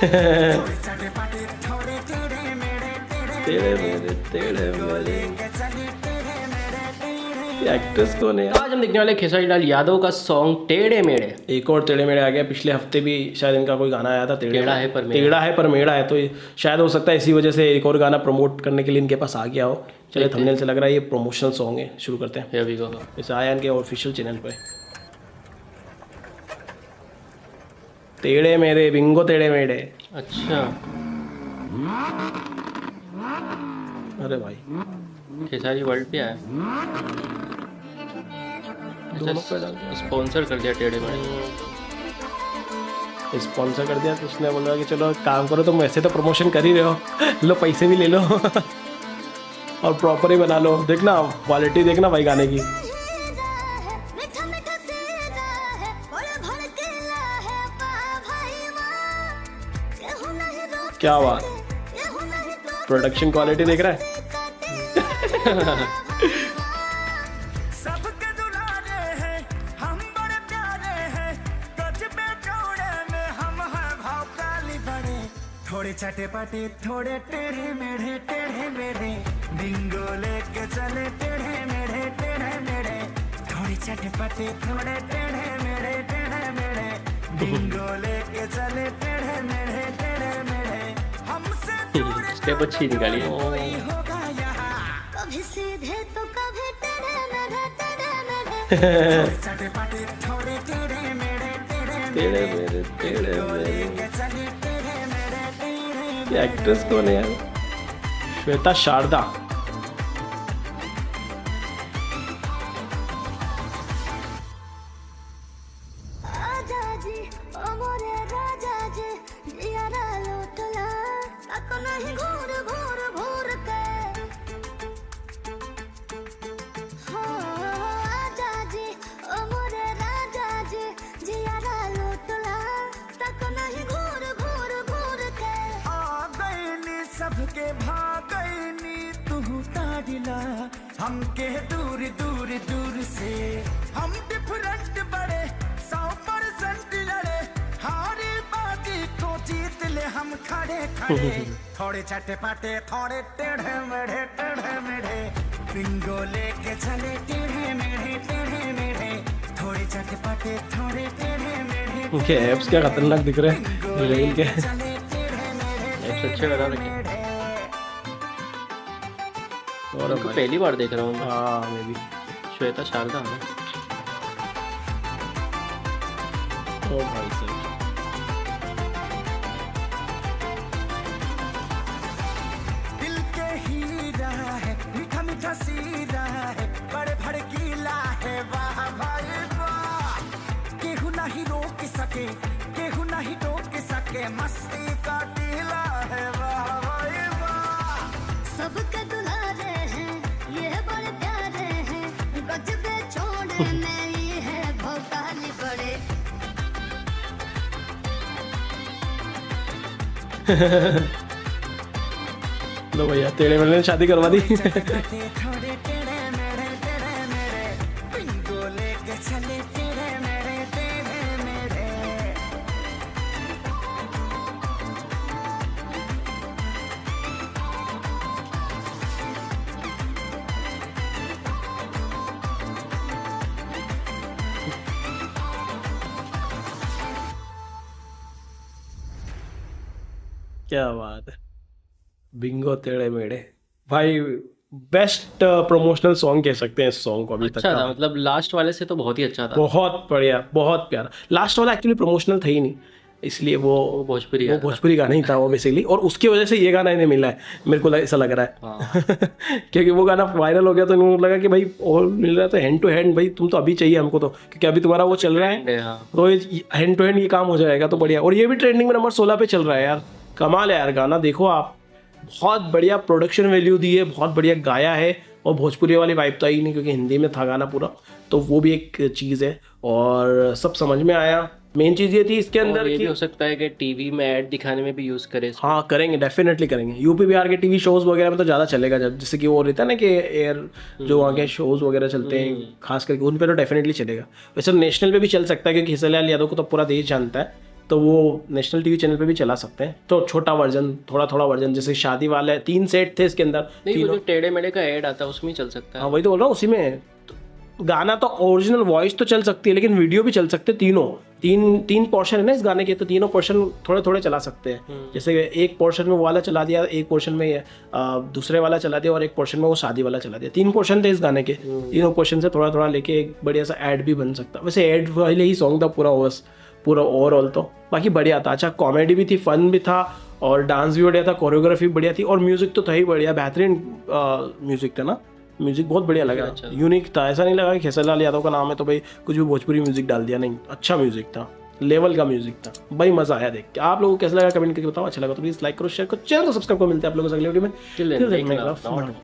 तेरे मेरे एक्ट्रेस कौन है? आज हम देखने वाले खेसारी लाल यादव का सॉन्ग टेढ़े मेढ़े। एक और टेढ़े मेढ़े आ गया। पिछले हफ्ते भी शायद इनका कोई गाना आया था टेढ़ा है पर मेढ़ा है, तो शायद हो सकता है इसी वजह से एक और गाना प्रमोट करने के लिए इनके पास आ गया हो। चलिए थंबनेल से लग रहा है ये प्रमोशनल सॉन्ग है, शुरू करते हैं। इसे आया इनके ऑफिशियल चैनल पे। टेढ़े मेढ़े बिंगो टेढ़े मेढ़े। अच्छा, अरे भाई खेसारी वर्ल्ड पे आया, स्पॉन्सर कर दिया टेढ़े मेढ़े, स्पॉन्सर कर दिया तो उसने बोला कि चलो काम करो, तुम वैसे तो प्रमोशन कर ही रहे हो, लो पैसे भी ले लो और प्रॉपर ही बना लो। देखना क्वालिटी देखना भाई गाने की। क्या बात, प्रोडक्शन क्वालिटी देख रहा है। थोड़े चटे पटे थोड़े टेढ़े मेढ़े बिंगो लेके चले टेढ़े मेढ़े थोड़े चटे पटे थोड़े टेढ़े मेढ़े बिंगो लेके चले टेढ़े मेढ़े हमसे स्टेप अच्छी निकाली है। कभी सीधे तो कभी टेढ़े मेढ़े चटे पटे थोड़े टेढ़े मेढ़े एक्ट्रेस कौन है यार? श्वेता शारदा। सबके भागनी तू ताड़िला हमके दूर दूर दूर से हम डिफरेंट बड़े 100% लड़े हारी बाजी को जीत ले हम खड़े थोड़े चटे पाटे थोड़े टेढ़े मेढ़े बिंगो लेके चले टेढ़े मेढ़े थोड़े चटे पाटे थोड़े टेढ़े मेढ़े। उनके एप्स क्या खतरनाक दिख रहे हैं, रील के एप्स अच्छे लगा रखे। और पहली बार देख रहा हूँ। हाँ मैं भी। श्वेता शारदा है। ओ भाई साहब, दिल के हीरा है मीठा मीठा सीरा है बड़े भड़कीला है वाह भाई वाह केहू नहीं रोक सके मस्ती का टीला है वाह भाई वाह सबके दुलारे हैं ये बड़े प्यारे हैं गजबे छोड़े में ये है भौकाली बड़े। लो भैया टेढ़े मेढ़े ने शादी करवा दी। क्या बात है, बिंगो टेढ़े मेढ़े भाई, बेस्ट प्रमोशनल सॉन्ग कह सकते हैं इस सॉन्ग को अभी तक का। मतलब लास्ट वाले से तो बहुत ही अच्छा था, बहुत बढ़िया, बहुत प्यारा। लास्ट वाला एक्चुअली प्रमोशनल था ही नहीं, इसलिए वो भोजपुरी गाना ही था वो बेसिकली, और उसकी वजह से ये गाना इन्हें मिला है, मेरे को ऐसा लग रहा है। क्योंकि वो गाना वायरल हो गया तो इनको लगा कि भाई और मिल रहा है तो हैंड टू हैंड भाई तुम तो अभी चाहिए हमको, तो क्योंकि अभी तुम्हारा वो चल रहा है तो हैंड टू हैंड ये काम हो जाएगा तो बढ़िया। और ये भी ट्रेंडिंग में नंबर 16 पे चल रहा है यार, कमाल है यार गाना। देखो आप, बहुत बढ़िया प्रोडक्शन वैल्यू दी है, बहुत बढ़िया गाया है, और भोजपुरी वाली वाइब तो आई नहीं क्योंकि हिंदी में था गाना पूरा, तो वो भी एक चीज़ है और सब समझ में आया। मेन चीज़ ये थी इसके अंदर ये भी हो सकता है कि टीवी में ऐड दिखाने में भी यूज़ करें। हाँ करेंगे, डेफिनेटली करेंगे। यूपी बिहार के टीवी शोज़ वगैरह में तो ज़्यादा चलेगा, जब जैसे कि वो रहता है ना कि एयर जो वहाँ के शोज़ वगैरह चलते हैं खास करके, उन पर तो डेफिनेटली चलेगा। वैसे नेशनल पे भी चल सकता है क्योंकि खेसारी लाल यादव को तो पूरा देश जानता है, तो वो नेशनल टीवी चैनल पे भी चला सकते हैं। तो छोटा वर्जन, थोड़ा वर्जन, जैसे शादी वाला है, 3 सेट थे इसके अंदर। नहीं, वो जो टेढ़े मेढ़े का ऐड आता है उसमें चल सकता है। हाँ वही तो बोल रहा हूँ, उसी में गाना तो ओरिजिनल वॉइस तो चल सकती है, लेकिन वीडियो भी चल सकते हैं। तीन पोर्शन है ना इस गाने के, तो तीनों पोर्शन थोड़े चला सकते हैं। जैसे एक पोर्शन में वो वाला चला दिया, एक पोर्शन में दूसरे वाला चला दिया, और एक पोर्शन में वो शादी वाला चला दिया। 3 पोर्शन थे इस गाने के, तीनों पोर्शन से थोड़ा लेके एक बढ़िया सा ऐड भी बन सकता। वैसे ऐड वाले ही सॉन्ग था पूरा ओवरऑल तो बाकी बढ़िया था। अच्छा कॉमेडी भी थी, फन भी था, और डांस भी बढ़िया था, कोरियोग्राफी बढ़िया थी, और म्यूजिक तो था ही बढ़िया, बेहतरीन म्यूजिक था ना। म्यूजिक बहुत बढ़िया लगा, यूनिक था। ऐसा नहीं लगा कि खेसारीलाल यादव का नाम है तो भाई कुछ भी भोजपुरी म्यूजिक डाल दिया, नहीं, अच्छा म्यूजिक था, लेवल का म्यूजिक था भाई, मजा आया देख के। आप लोगों को कैसा लगा कमेंट करके बताओ, अच्छा लगा तो प्लीज लाइक करो, शेयर करो, चैनल को सब्सक्राइब करो। मिलते हैं आप लोगों से अगले वीडियो में।